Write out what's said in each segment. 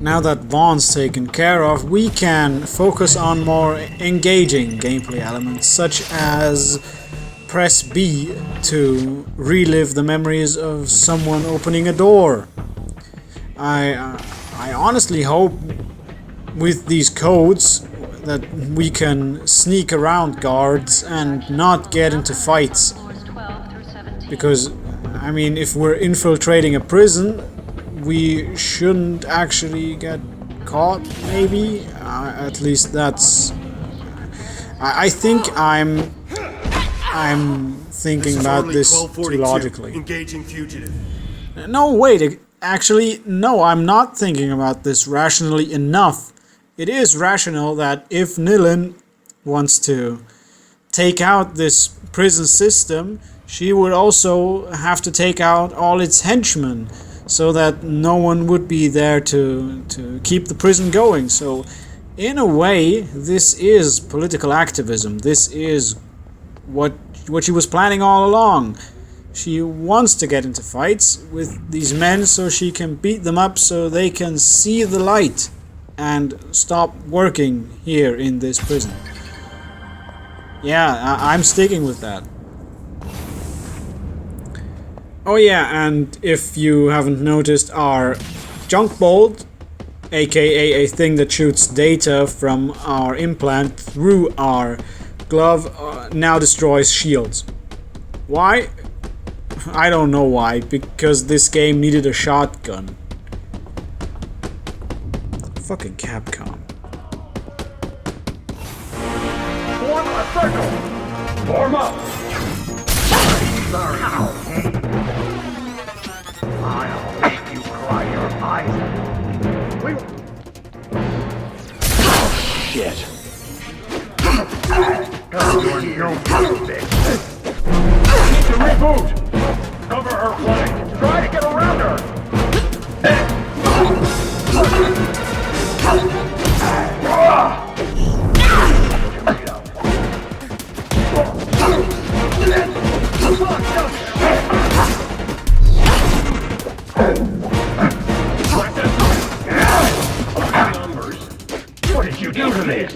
Now that Vaughn's taken care of, we can focus on more engaging gameplay elements, such as press B to relive the memories of someone opening a door. I honestly hope with these codes that we can sneak around guards and not get into fights. Because, I mean, if we're infiltrating a prison, we shouldn't actually get caught, maybe? At least that's... I think I'm thinking about this too logically. Engaging fugitive. No, wait, actually, no, I'm not thinking about this rationally enough. It is rational that if Nilin wants to take out this prison system, she would also have to take out all its henchmen, so that no one would be there to keep the prison going. So, in a way, this is political activism. This is what she was planning all along. She wants to get into fights with these men so she can beat them up so they can see the light and stop working here in this prison. Yeah, I'm sticking with that. Oh yeah, and if you haven't noticed, our junk bolt, aka a thing that shoots data from our implant through our glove, now destroys shields. Why? I don't know why, because this game needed a shotgun. Fucking Capcom. Form a circle! Form up! I'll make you cry your eyes out. Shit. You're no good, bitch. Need to reboot! Cover her flank! Try to get around her! What did you do to this?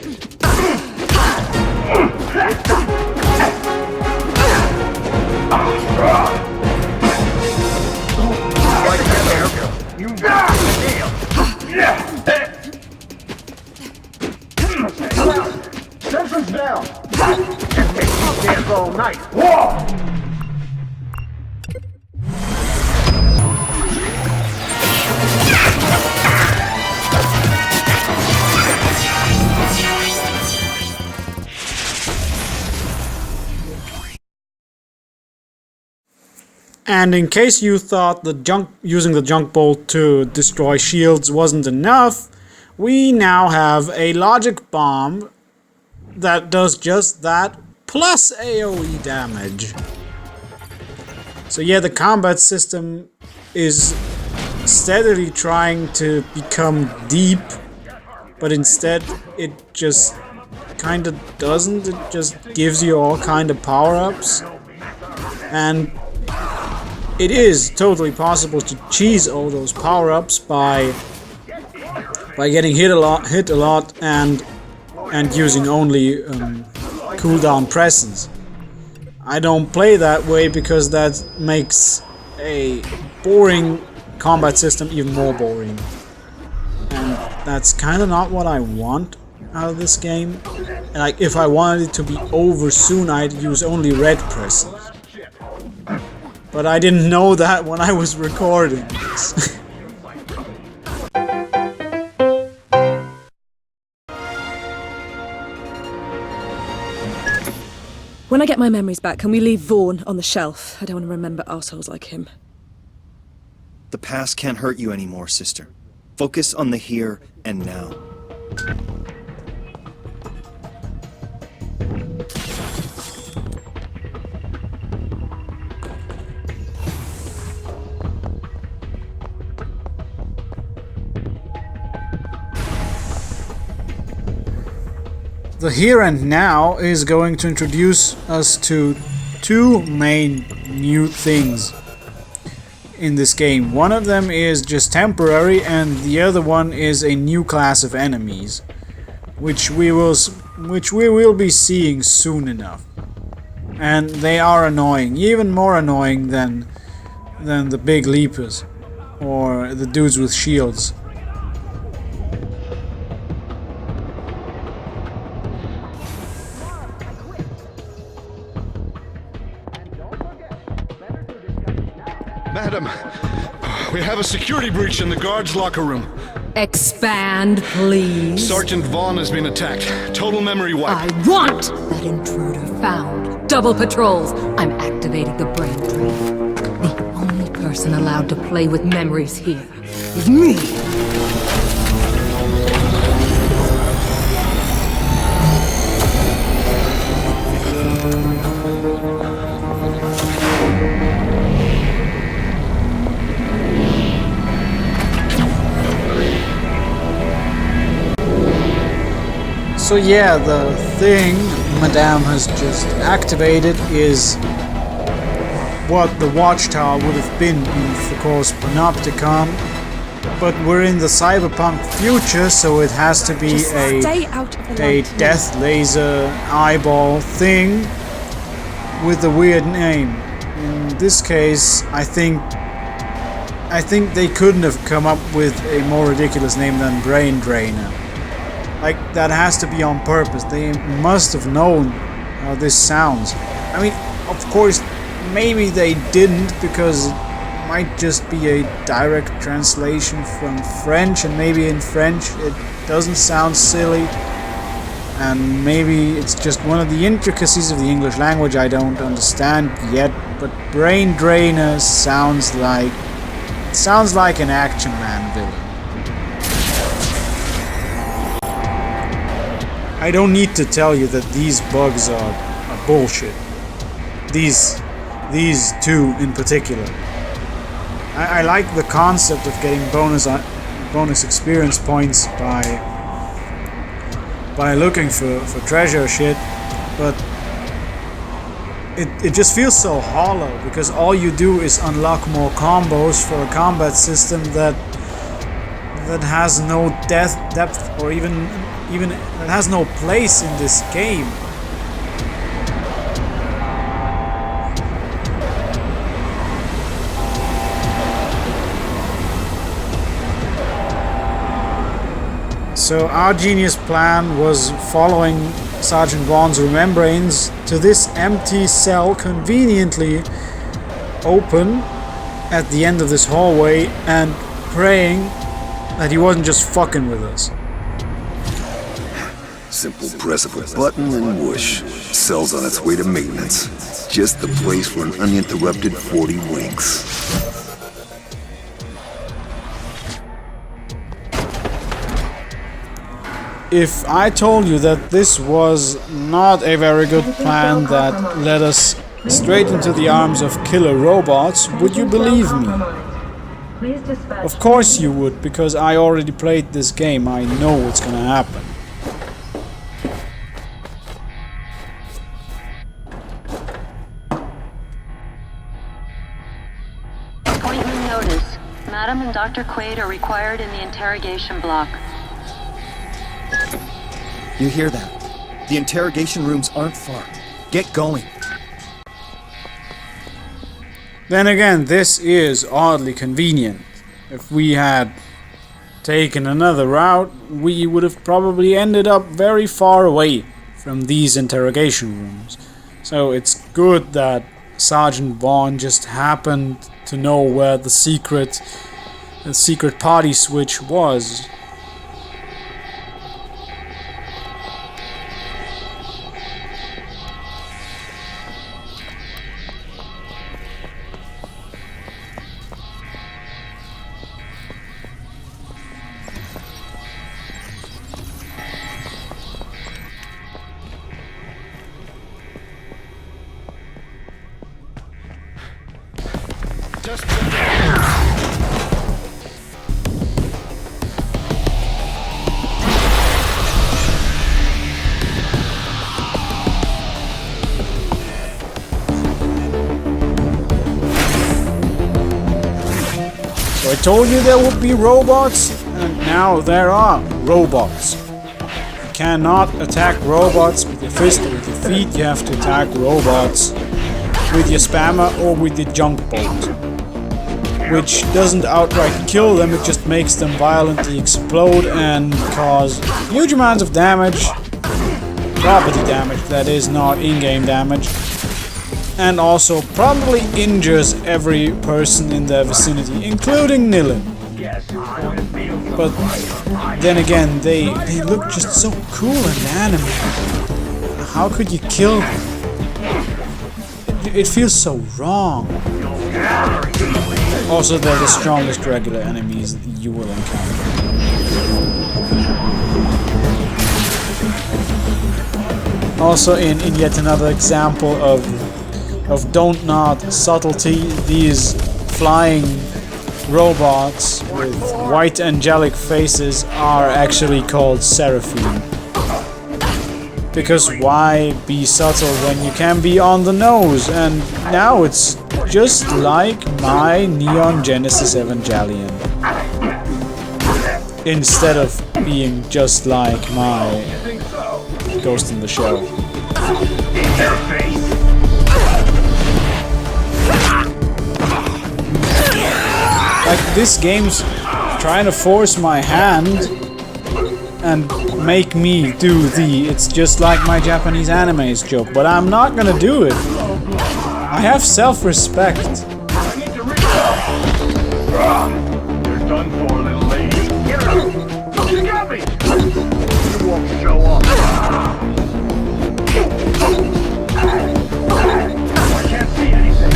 Sentry's down! Just make you dance all night! Whoa! And in case you thought using the junk bolt to destroy shields wasn't enough, we now have a logic bomb that does just that, plus AoE damage. So yeah, the combat system is steadily trying to become deep, but instead it just kinda doesn't. It just gives you all kind of power-ups. And it is totally possible to cheese all those power-ups by getting hit a lot and using only cooldown presses. I don't play that way because that makes a boring combat system even more boring. And that's kind of not what I want out of this game. Like, if I wanted it to be over soon, I'd use only red presses. But I didn't know that when I was recording this. When I get my memories back, can we leave Vaughn on the shelf? I don't want to remember assholes like him. The past can't hurt you anymore, sister. Focus on the here and now. The here and now is going to introduce us to two main new things. in this game. One of them is just temporary, and the other one is a new class of enemies, which we will be seeing soon enough. And they are annoying, even more annoying than the big leapers or the dudes with shields. Madam, we have a security breach in the guards' locker room. Expand, please. Sergeant Vaughn has been attacked. Total memory wipe. I want that intruder found. Double patrols. I'm activating the brain drain. The only person allowed to play with memories here is me. So yeah, the thing Madame has just activated is what the Watchtower would have been in, of course, Panopticon. But we're in the cyberpunk future, so it has to be Just stay out of the a light, death laser eyeball thing with a weird name. In this case, I think they couldn't have come up with a more ridiculous name than Brain Drainer. Like, that has to be on purpose. They must have known how this sounds. I mean, of course, maybe they didn't, because it might just be a direct translation from French, and maybe in French it doesn't sound silly. And maybe it's just one of the intricacies of the English language I don't understand yet, but Brain Drainer sounds like an Action Man villain. I don't need to tell you that these bugs are bullshit. These two in particular. I like the concept of getting bonus experience points by looking for treasure shit, but it just feels so hollow, because all you do is unlock more combos for a combat system that has no depth or even it has no place in this game. So our genius plan was following Sergeant Vaughn's remembrance to this empty cell, conveniently open at the end of this hallway, and praying that he wasn't just fucking with us. Simple press of a button and whoosh. Cell's on its way to maintenance. Just the place for an uninterrupted 40 winks. If I told you that this was not a very good plan that led us straight into the arms of killer robots, would you believe me? Of course you would, because I already played this game. I know what's gonna happen. Appointment notice. Madam and Dr. Quaid are required in the interrogation block. You hear that? The interrogation rooms aren't far. Get going. Then again, this is oddly convenient. If we had taken another route, we would have probably ended up very far away from these interrogation rooms. So it's good that Sergeant Vaughn just happened to know where the secret party switch was. told you there would be robots, and now there are robots. You cannot attack robots with your fist or with your feet, you have to attack robots with your spammer or with your junk bolt. Which doesn't outright kill them, it just makes them violently explode and cause huge amounts of damage. Property damage, that is, not in-game damage. And also probably injures every person in their vicinity, including Nilin. But then again, they look just so cool in anime. How could you kill them? It feels so wrong. Also, they're the strongest regular enemies you will encounter. Also, in yet another example of Don't Nod subtlety, these flying robots with white angelic faces are actually called Seraphim. Because why be subtle when you can be on the nose? And now it's just like my Neon Genesis Evangelion. Instead of being just like my Ghost in the Shell. Like, this game's trying to force my hand and make me do the "it's just like my Japanese animes" joke, but I'm not gonna do it. I have self-respect. You're done for, little lady. Get her out. You got me. You won't show up. I can't see anything.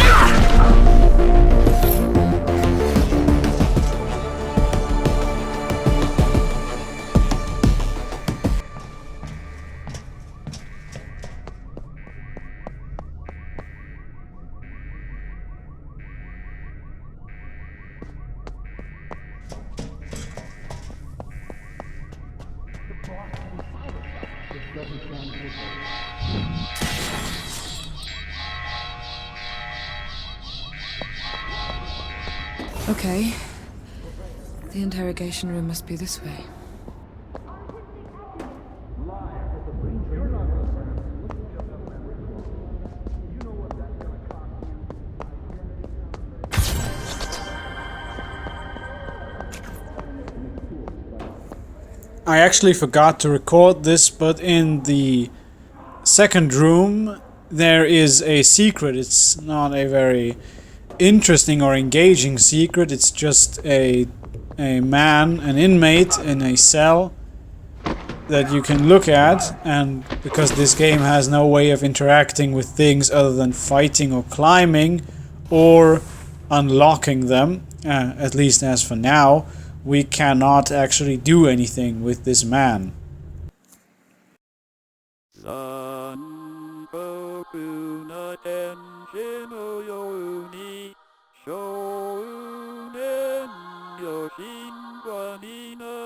Okay. The interrogation room must be this way. I actually forgot to record this, but in the second room there is a secret. It's not a very interesting or engaging secret. It's just a man, an inmate in a cell that you can look at, and because this game has no way of interacting with things other than fighting or climbing or unlocking them, at least as for now, we cannot actually do anything with this man. Shounen Yoshin Wanina